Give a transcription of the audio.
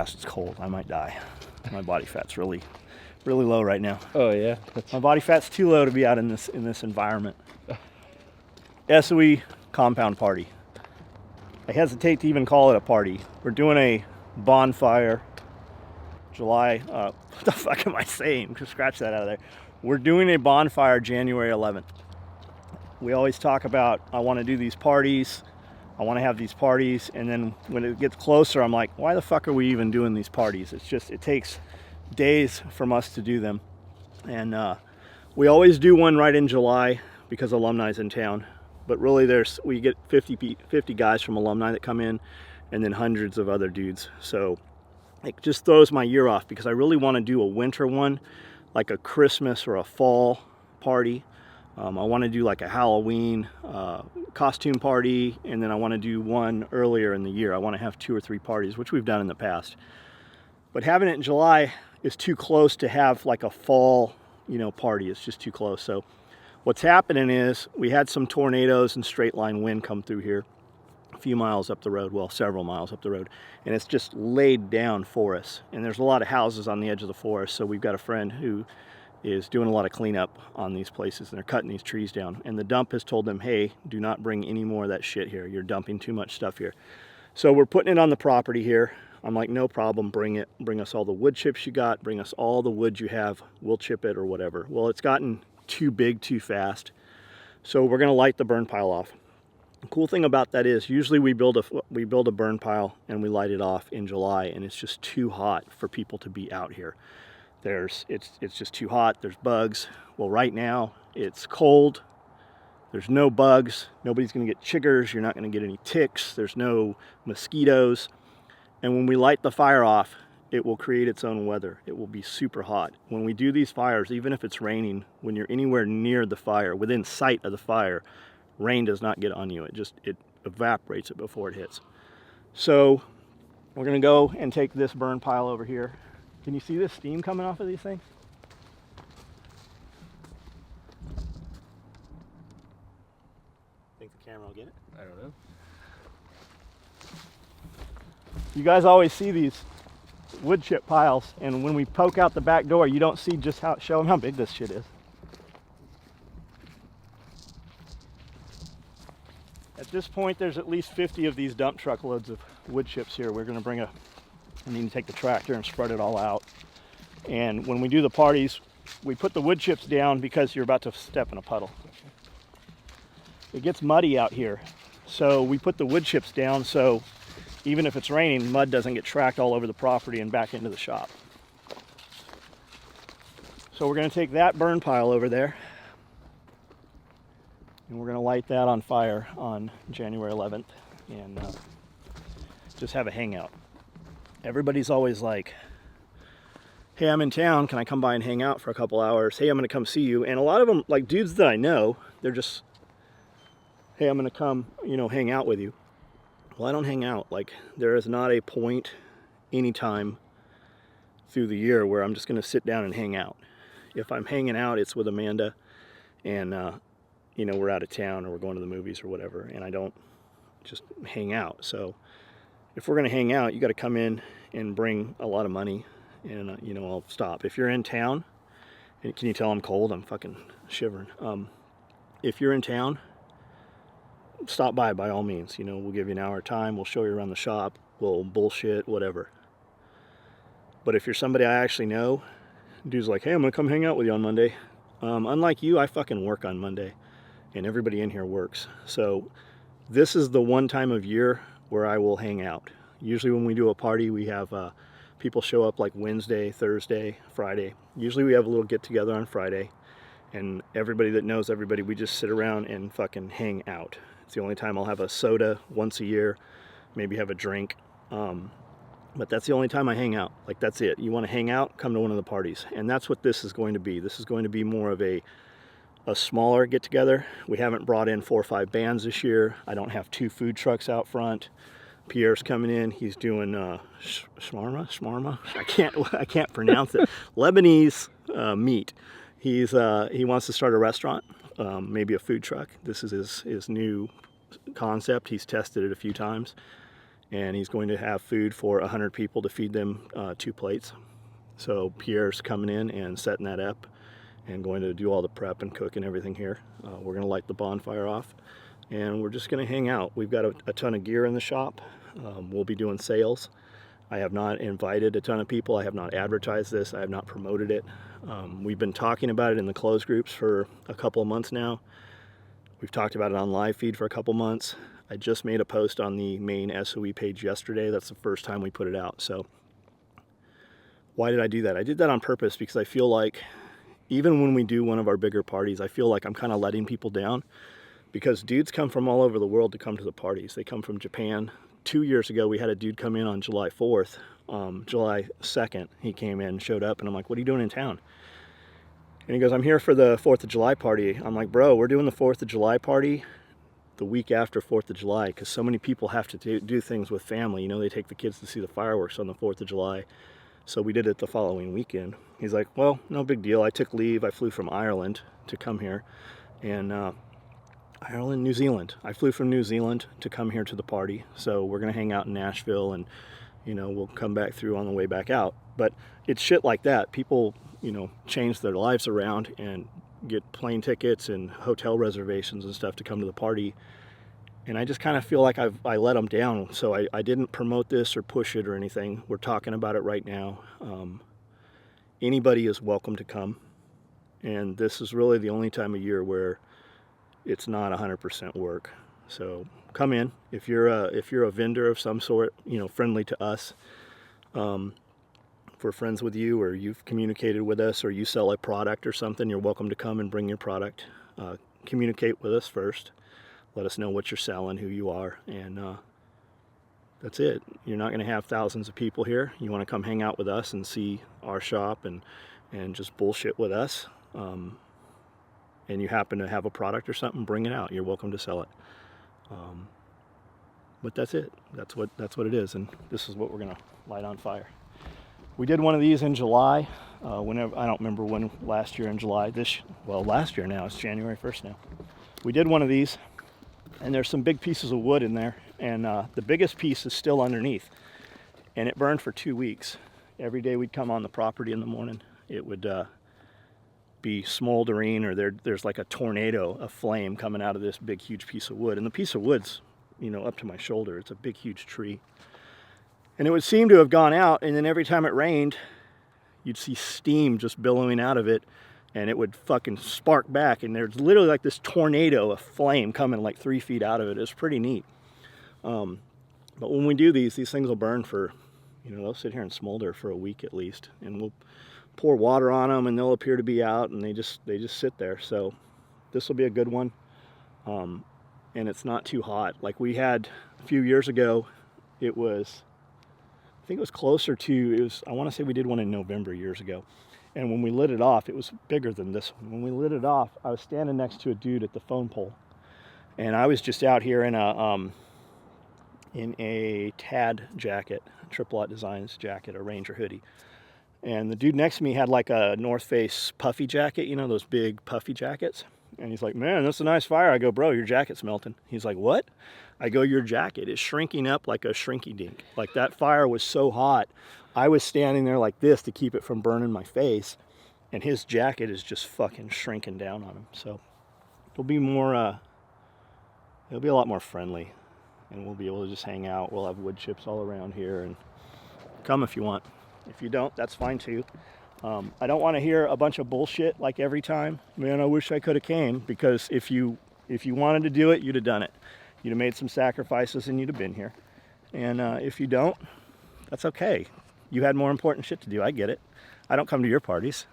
fast. It's cold. I might die. My body fat's really low right now. Oh yeah. My body fat's too low to be out in this environment. Soe Compound Party. I hesitate to even call it a party. We're doing a bonfire. July. What the fuck am I saying? Just scratch that out of there. We're doing a bonfire January 11th. We always talk about, I want to do these parties. I want to have these parties, and then when it gets closer, I'm like, why the fuck are we even doing these parties? It's just, it takes days from us to do them. And we always do one right in July because alumni's in town. But really we get 50 guys from alumni that come in, and then hundreds of other dudes. So it just throws my year off because I really want to do a winter one, like a Christmas or a fall party. I want to do like a Halloween costume party, and then I want to do one earlier in the year. I want to have 2 or 3 parties, which we've done in the past. But having it in July is too close to have like a fall, party. It's just too close. So what's happening is we had some tornadoes and straight line wind come through here a few miles up the road, well, several miles up the road, and it's just laid down forests. And there's a lot of houses on the edge of the forest, so we've got a friend who is doing a lot of cleanup on these places, and they're cutting these trees down. And the dump has told them, hey, do not bring any more of that shit here. You're dumping too much stuff here. So we're putting it on the property here. I'm like, no problem, bring it. Bring us all the wood chips you got. Bring us all the wood you have. We'll chip it or whatever. Well, it's gotten too big too fast. So we're gonna light the burn pile off. The cool thing about that is usually we build a burn pile and we light it off in July, and it's just too hot for people to be out here. It's just too hot. There's bugs. Well, right now it's cold. There's no bugs. Nobody's gonna get chiggers. You're not gonna get any ticks. There's no mosquitoes. And when we light the fire off, it will create its own weather. It will be super hot. When we do these fires, even if it's raining, when you're anywhere near the fire, within sight of the fire, rain does not get on you. It evaporates it before it hits. So we're gonna go and take this burn pile over here. Can you see this steam coming off of these things? Think the camera will get it? I don't know. You guys always see these wood chip piles, and when we poke out the back door, you don't see just show them how big this shit is. At this point, there's at least 50 of these dump truck loads of wood chips here. We're gonna I need to take the tractor and spread it all out. And when we do the parties, we put the wood chips down because you're about to step in a puddle. It gets muddy out here. So we put the wood chips down so even if it's raining, mud doesn't get tracked all over the property and back into the shop. So we're gonna take that burn pile over there, and we're gonna light that on fire on January 11th and just have a hangout. Everybody's always like, hey, I'm in town, can I come by and hang out for a couple hours? Hey, I'm gonna come see you. And a lot of them, like dudes that I know, they're just, hey, I'm gonna come, hang out with you. Well, I don't hang out. Like, there is not a point anytime through the year where I'm just gonna sit down and hang out. If I'm hanging out, it's with Amanda, and we're out of town or we're going to the movies or whatever, and I don't just hang out. So if we're gonna hang out, you gotta come in and bring a lot of money, and I'll stop. If you're in town, and can you tell I'm cold? I'm fucking shivering. If you're in town, stop by all means. We'll give you an hour time, we'll show you around the shop, we'll bullshit, whatever. But if you're somebody I actually know, dude's like, hey, I'm gonna come hang out with you on Monday. Unlike you, I fucking work on Monday, and everybody in here works. So this is the one time of year where I will hang out. Usually when we do a party, we have people show up like Wednesday, Thursday, Friday. Usually we have a little get together on Friday, and everybody that knows everybody, we just sit around and fucking hang out. It's the only time I'll have a soda once a year, maybe have a drink. But that's the only time I hang out. Like, that's it. You want to hang out, come to one of the parties. And that's what this is going to be. This is going to be more of a smaller get together. We haven't brought in 4 or 5 bands this year. I don't have 2 food trucks out front. Pierre's coming in. He's doing shawarma. I can't pronounce it. Lebanese meat. He wants to start a restaurant, maybe a food truck. This is his new concept. He's tested it a few times, and he's going to have food for 100 people to feed them 2 plates. So Pierre's coming in and setting that up and going to do all the prep and cook and everything here. We're going to light the bonfire off, and we're just going to hang out. We've got a ton of gear in the shop. We'll be doing sales. I have not invited a ton of people. I have not advertised this. I have not promoted it. We've been talking about it in the closed groups for a couple of months now. We've talked about it on live feed for a couple months. I just made a post on the main SOE page yesterday. That's the first time we put it out. So why did I do that? I did that on purpose because I feel like even when we do one of our bigger parties, I feel like I'm kind of letting people down, because dudes come from all over the world to come to the parties. They come from Japan. 2 years ago, we had a dude come in on July 4th. July 2nd, he came in, showed up, and I'm like, what are you doing in town? And he goes, I'm here for the 4th of July party. I'm like, bro, we're doing the 4th of July party the week after 4th of July, because so many people have to do things with family. You know, they take the kids to see the fireworks on the 4th of July. So we did it the following weekend. He's like, well, no big deal. I took leave. I flew from Ireland to come here. And Ireland, New Zealand. I flew from New Zealand to come here to the party. So we're going to hang out in Nashville, and, you know, we'll come back through on the way back out. But it's shit like that. People, you know, change their lives around and get plane tickets and hotel reservations and stuff to come to the party. And I just kind of feel like I let them down. So I didn't promote this or push it or anything. We're talking about it right now. Anybody is welcome to come. And this is really the only time of year where it's not 100% work. So come in. If you're a vendor of some sort, you know, friendly to us, if we're friends with you, or you've communicated with us, or you sell a product or something, you're welcome to come and bring your product. Communicate with us first. Let us know what you're selling, who you are, and that's it. You're not going to have thousands of people here. You want to come hang out with us and see our shop and just bullshit with us, and you happen to have a product or something, bring it out. You're welcome to sell it. But that's it. That's what it is, and this is what we're going to light on fire. We did one of these in July. Whenever, I don't remember when, last year in July. Last year now. It's January 1st now. We did one of these, and there's some big pieces of wood in there, and the biggest piece is still underneath, and it burned for 2 weeks. Every day we'd come on the property in the morning, it would be smoldering, or there's like a tornado of flame coming out of this big huge piece of wood, and the piece of wood's, you know, up to my shoulder. It's a big huge tree, and it would seem to have gone out, and then every time it rained, you'd see steam just billowing out of it, and it would fucking spark back, and there's literally like this tornado of flame coming like 3 feet out of it. It's pretty neat. But when we do these things will burn for, you know, they'll sit here and smolder for a week at least, and we'll pour water on them, and they'll appear to be out, and they just sit there. So this will be a good one, and it's not too hot. Like we had a few years ago, I think it was closer to, I want to say we did one in November years ago. And when we lit it off, it was bigger than this one. When we lit it off, I was standing next to a dude at the phone pole. And I was just out here in a TAD jacket, Triple Lot Designs jacket, a Ranger hoodie. And the dude next to me had like a North Face puffy jacket, you know, those big puffy jackets. And he's like, man, that's a nice fire. I go, bro, your jacket's melting. He's like, what? I go, your jacket is shrinking up like a shrinky dink. Like that fire was so hot. I was standing there like this to keep it from burning my face. And his jacket is just fucking shrinking down on him. So it'll be more, it'll be a lot more friendly. And we'll be able to just hang out. We'll have wood chips all around here. And come if you want. If you don't, that's fine too. I don't want to hear a bunch of bullshit like every time. Man, I wish I could have came, because if you wanted to do it, you'd have done it. You'd have made some sacrifices and you'd have been here. And if you don't, that's okay. You had more important shit to do. I get it. I don't come to your parties.